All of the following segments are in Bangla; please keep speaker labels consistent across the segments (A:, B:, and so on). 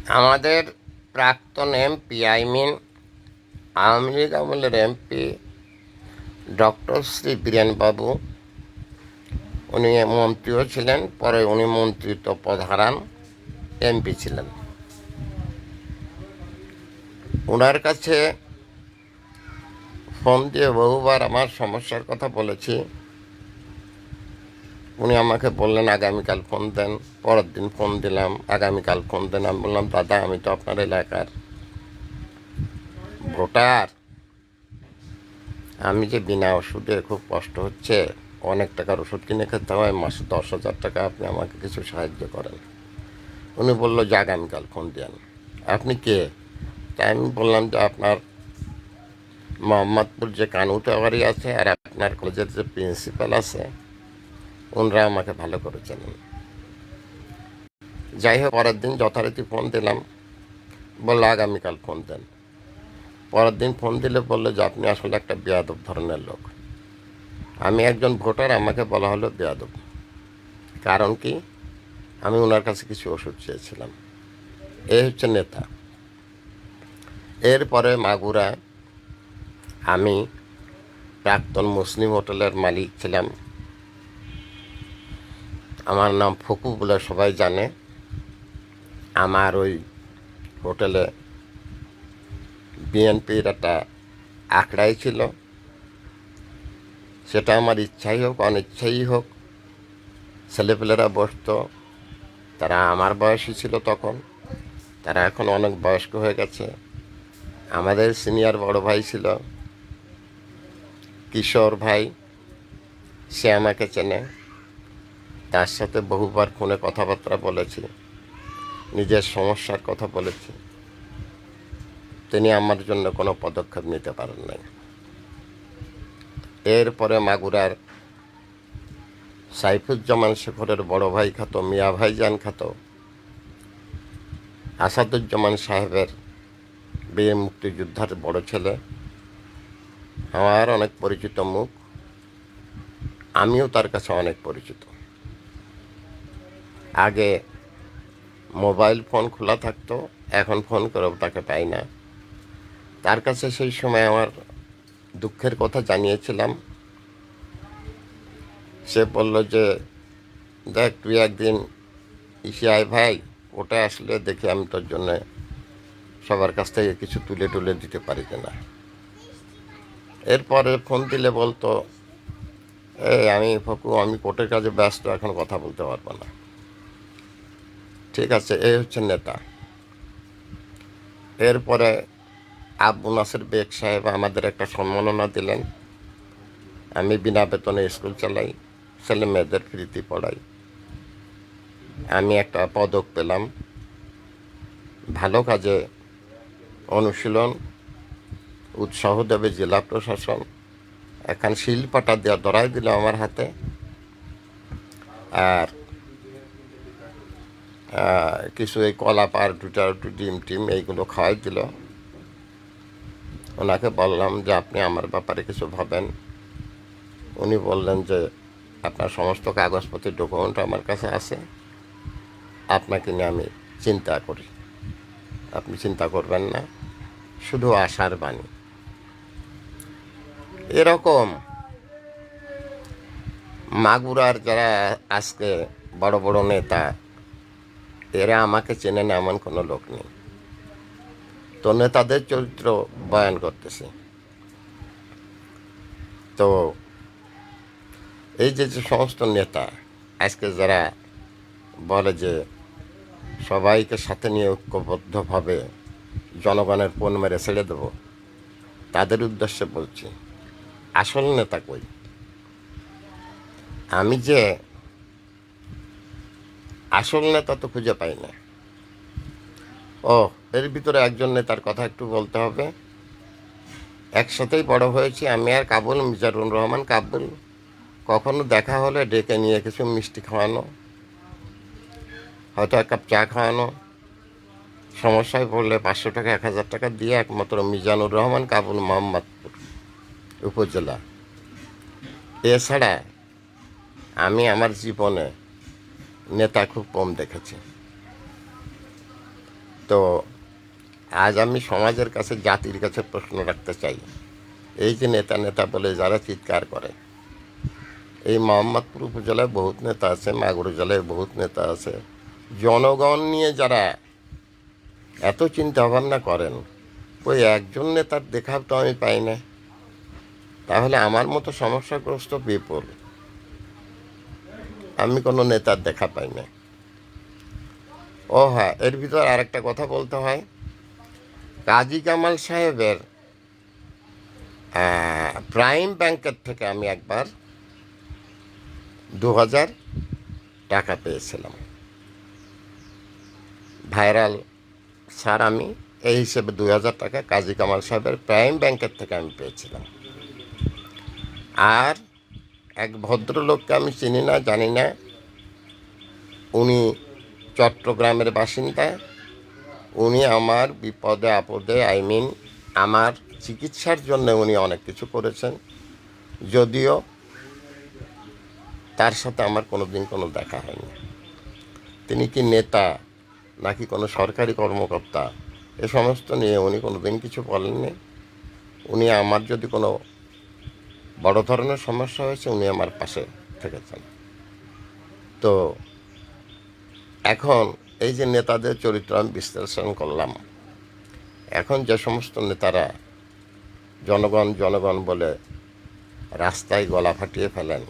A: আমাদের প্রাক্তন এমপি আওয়ামী লীগ আমলের এমপি ডক্টর শ্রী বীরেনবাবু, উনি মন্ত্রীও ছিলেন, পরে উনি মন্ত্রিত্ব পদ হারান, এমপি ছিলেন। ওনার কাছে ফোন দিয়ে বহুবার আমার সমস্যার কথা বলেছি। উনি আমাকে বললেন আগামীকাল ফোন দেন। পরের দিন ফোন দিলাম, আগামীকাল ফোন দেন। আমি বললাম, দাদা আমি তো আপনার এলাকার ভোটার, আমি যে বিনা ওষুধে খুব কষ্ট হচ্ছে, অনেক টাকার ওষুধ কিনে খেতে হয়, মাসে 10,000 টাকা, আপনি আমাকে কিছু সাহায্য করেন। উনি বললো যে আগামীকাল ফোন দেন। আপনি কে? তাই আমি বললাম যে আপনার মোহাম্মদপুর যে কানুতে বাড়ি আছে আর আপনার কলেজের যে প্রিন্সিপাল আছে, ওনারা আমাকে ভালো করে চেনেন। যাই হোক, পরের দিন যথারীতি ফোন দিলাম, বললো আগামীকাল ফোন দেন। পরের দিন ফোন দিলে বললো যে আপনি আসলে একটা বেয়াদব ধরনের লোক। আমি একজন ভোটার, আমাকে বলা হলো বেয়াদব। কারণ কি? আমি ওনার কাছে কিছু ওষুধ চেয়েছিলাম। এই হচ্ছে নেতা। এরপরে মাগুরা, আমি প্রাক্তন মুসলিম হোটেলের মালিক ছিলাম। আমার নাম ফকু বলে সবাই জানে। আমার ওই হোটেলে বিএনপির একটা আখড়াই ছিল। সেটা আমার ইচ্ছাই হোক অনিচ্ছাই হোক, ছেলেপেলেরা বসতো। তারা আমার বয়সী ছিল তখন, তারা এখন অনেক বয়স্ক হয়ে গেছে। আমাদের সিনিয়র বড় ভাই ছিল কিশোর ভাই, সে আমাকে চেনে। তার সাথে বহুবার ফোনে কথাবার্তা বলেছি, নিজের সমস্যার কথা বলেছি। তিনি আমার জন্য কোনো পদক্ষেপ নিতে পারেন নাই। এরপরে মাগুরার সাইফুজ্জামান শেখরের বড় ভাই খাতো, মিয়া ভাইজান খাতো, আসাদুজ্জামান সাহেবের বীর মুক্তিযোদ্ধার বড় ছেলে, আমার অনেক পরিচিত মুখ, আমিও তার কাছে অনেক পরিচিত। আগে মোবাইল ফোন খোলা থাকতো, এখন ফোন করেও তাকে পাই না। তার কাছে সেই সময় আমার দুঃখের কথা জানিয়েছিলাম। সে বলল যে দেখ, তুই একদিন আয় ভাই, ওটা আসলে দেখি আমি তোর জন্য সবার কাছ থেকে কিছু তুলে টুলে দিতে পারি কিনা। এরপরে ফোন দিলে বলতো, আমি ফকু, আমি কোর্টের কাজে ব্যস্ত, এখন কথা বলতে পারবো না। ঠিক আছে, এই হচ্ছে নেতা। এরপরে আবু নাসের বেগ সাহেব আমাদের একটা সম্মাননা দিলেন। আমি বিনা বেতনে স্কুল চালাই, ছেলে মেয়েদের ফ্রিতে পড়াই। আমি একটা পদক পেলাম। ভালো কাজে অনুশীলন উৎসাহ দেবে জেলা প্রশাসন। এখন শিলপাটা দেওয়া ধরাই দিল আমার হাতে, আর কিছু এই কলা পার দুটা ডিম টিম এইগুলো খাওয়াই দিল। ওনাকে বললাম যে আপনি আমার ব্যাপারে কিছু ভাবেন। উনি বললেন যে আপনার সমস্ত কাগজপত্র ডকুমেন্ট আমার কাছে আছে, আপনাকে নিয়ে আমি চিন্তা করি, আপনি চিন্তা করবেন না, শুধু আশার বাণী। এরকম মাগুরার যারা আজকে বড় বড় নেতা, এরা আমাকে চেনে না এমন কোনো লোক নেই। তো নেতাদের চরিত্র বয়ান করতেছি। তো এই যে যে সমস্ত নেতা আজকে যারা বলে যে সবাইকে সাথে নিয়ে ঐক্যবদ্ধভাবে জনগণের পণ মেরে ছেড়ে দেব, তাদের উদ্দেশ্যে বলছি, আসল নেতা কই? আমি যে আসল নেতা তো খুঁজে পাই না। এর ভিতরে একজন নেতার কথা একটু বলতে হবে। একসাথেই বড় হয়েছি আমি আর কাবুল, মিজানুর রহমান কাবুল। কখনো দেখা হলে ডেকে নিয়ে কিছু মিষ্টি খাওয়ানো, হয়তো এক কাপ চা খাওয়ানো, সমস্যায় পড়লে 500 টাকা 1000 টাকা দিয়ে একমাত্র মিজানুর রহমান কাবুল, মোহাম্মদপুর উপজেলা। এছাড়া আমি আমার জীবনে নেতা খুব কম দেখেছি। তো আজ আমি সমাজের কাছে, জাতির কাছে প্রশ্ন রাখতে চাই, এই যে নেতা নেতা বলে যারা চিৎকার করে, এই মোহাম্মদপুর উপজেলায় বহুত নেতা আছে, মাগুরা জেলায় বহুত নেতা আছে, জনগণ নিয়ে যারা এত চিন্তা ভাবনা করেন, ওই একজন নেতার দেখা তো আমি পাই না। তাহলে আমার মতো সমস্যাগ্রস্ত পিপল, আমি কোনো নেতার দেখা পাই না। ও হ্যাঁ, এর ভিতর আরেকটা কথা বলতে হয়। কাজী কামাল সাহেবের প্রাইম ব্যাংকের থেকে আমি একবার 2000 টাকা পেয়েছিলাম। ভাইরাল স্যার, আমি এই হিসেবে 2000 টাকা কাজী কামাল সাহেবের প্রাইম ব্যাংকের থেকে আমি পেয়েছিলাম। আর এক ভদ্রলোককে আমি চিনি না, জানি না, উনি চট্টগ্রামের বাসিন্দা। উনি আমার বিপদে আপদে, আমার চিকিৎসার জন্য উনি অনেক কিছু করেছেন, যদিও তার সাথে আমার কোনোদিন কোনো দেখা হয়নি। তিনি কি নেতা নাকি কোনো সরকারি কর্মকর্তা, এ সমস্ত নিয়ে উনি কোনোদিন কিছু বলেননি। উনি আমার যদি কোনো বড় ধরনের সমস্যা হয়েছে, উনি আমার পাশে থেকেছেন। তো এখন এই যে নেতাদের চরিত্র আমি বিশ্লেষণ করলাম, এখন যে সমস্ত নেতারা জনগণ জনগণ বলে রাস্তায় গলা ফাটিয়ে ফেলেন,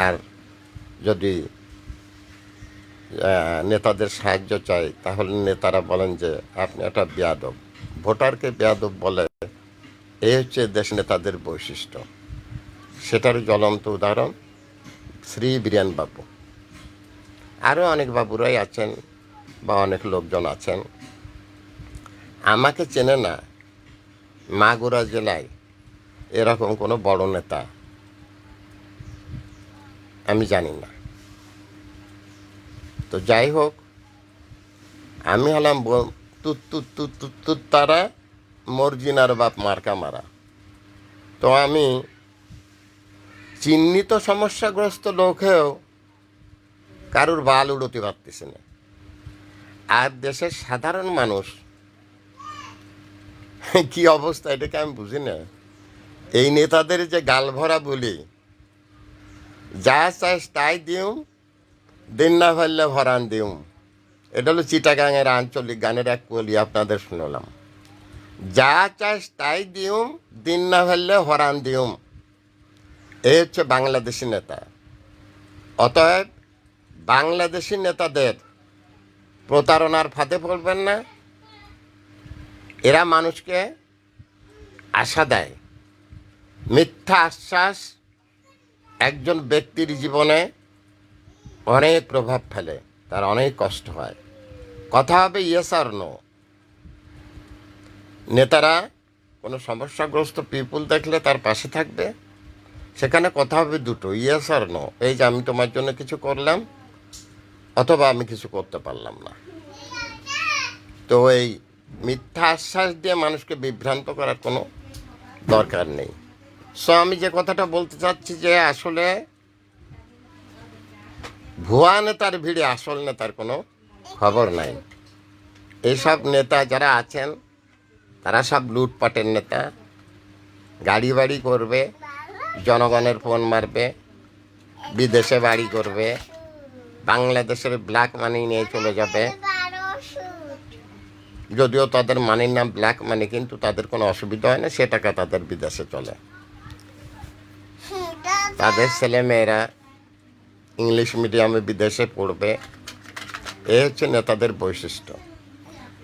A: আর যদি নেতাদের সাহায্য চাই তাহলে নেতারা বলেন যে আপনি একটা বেয়াদব, ভোটারকে বেয়াদব বলে, এই হচ্ছে দেশ নেতাদের বৈশিষ্ট্য। সেটার জ্বলন্ত উদাহরণ শ্রী বীরেন বাবু। আরও অনেক বাবুরাই আছেন বা অনেক লোকজন আছেন, আমাকে চেনে না। মাগুরা জেলায় এরকম কোনো বড় নেতা আমি জানি না। তো যাই হোক, আমি হলাম তুত তুত তুত তুত তুত তারা, মর্জিনার বাপ মার্কা মারা। তো আমি চিহ্নিত সমস্যাগ্রস্ত লোক হয়েও কারুর বাল উড়তে পারতেছি না। আর দেশের সাধারণ মানুষ কি অবস্থা, এটাকে আমি বুঝি না। এই নেতাদের যে গাল ভরা বলি, যা চাস তাই দিউম, দিন না ফেললে ভরান দিউম, এটা হলো চিটাগাঙের আঞ্চলিক গানের এক কলি, আপনাদের শুনলাম। যা চাস তাই দিউম, দিন না ফেললে ভরান দিউম, এই হচ্ছে বাংলাদেশি নেতা। অতএব বাংলাদেশি নেতাদের প্রতারণার ফাঁদে পড়বেন না। এরা মানুষকে আশা দেয়, মিথ্যা আশ্বাস একজন ব্যক্তির জীবনে অনেক প্রভাব ফেলে, তার অনেক কষ্ট হয়। কথা হবে ইয়েস আর নো। নেতারা কোনো সমস্যাগ্রস্ত পিপুল দেখলে তার পাশে থাকবে, সেখানে কথা হবে দুটো, ইয়েস আর নো। এই যে আমি তোমার জন্য কিছু করলাম, অথবা আমি কিছু করতে পারলাম না। তো এই মিথ্যা আশ্বাস দিয়ে মানুষকে বিভ্রান্ত করার কোনো দরকার নেই। সো আমি যে কথাটা বলতে চাচ্ছি যে আসলে ভুয়া নেতার ভিড়ে আসল নেতার কোনো খবর নাই। এইসব নেতা যারা আছেন তারা সব লুটপাটের নেতা, গাড়ি বাড়ি করবে, জনগণের ফোন মারবে, বিদেশে বাড়ি করবে, বাংলাদেশের ব্ল্যাক মানি নিয়ে চলে যাবে। যদিও তাদের মানির নাম ব্ল্যাক মানি, কিন্তু তাদের কোনো অসুবিধা হয় না, সে টাকা তাদের বিদেশে চলে। তাদের ছেলেমেয়েরা ইংলিশ মিডিয়ামে বিদেশে পড়বে। এ হচ্ছে নেতাদের বৈশিষ্ট্য।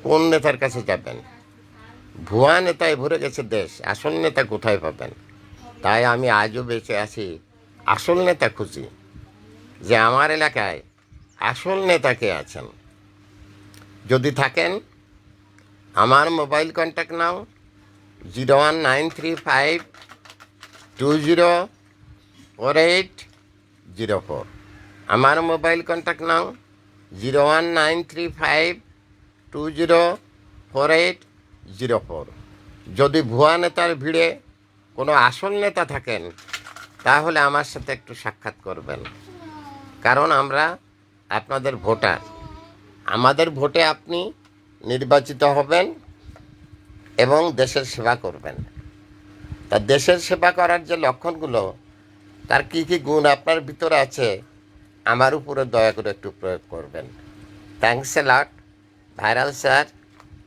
A: কোন নেতার কাছে যাবেন? ভুয়া নেতায় ভরে গেছে দেশ, আসল নেতা কোথায় পাবেন? তাই আমি আজও বেঁচে আছি, আসল নেতা খুঁজি, যে আমার এলাকায় আসল নেতা কে আছেন। যদি থাকেন, আমার মোবাইল কন্ট্যাক্ট নাও 01935204804। আমার মোবাইল কন্ট্যাক্ট নাও 01935204804। যদি ভুয়া নেতার ভিড়ে কোনো আসল নেতা থাকেন, তাহলে আমার সাথে একটু সাক্ষাৎ করবেন। কারণ আমরা আপনাদের ভোটার, আমাদের ভোটে আপনি নির্বাচিত হবেন এবং দেশের সেবা করবেন। তা দেশের সেবা করার যে লক্ষণগুলো, তার কী কী গুণ আপনার ভিতরে আছে, আমার উপরে দয়া করে একটু প্রয়োগ করবেন। Thanks a lot. Viral sir,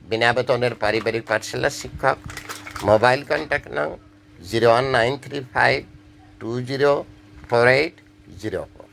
A: বিনা বেতনের পারিবারিক পাঠশালার শিক্ষক। মোবাইল কন্ট্যাক্ট নং 01935204804।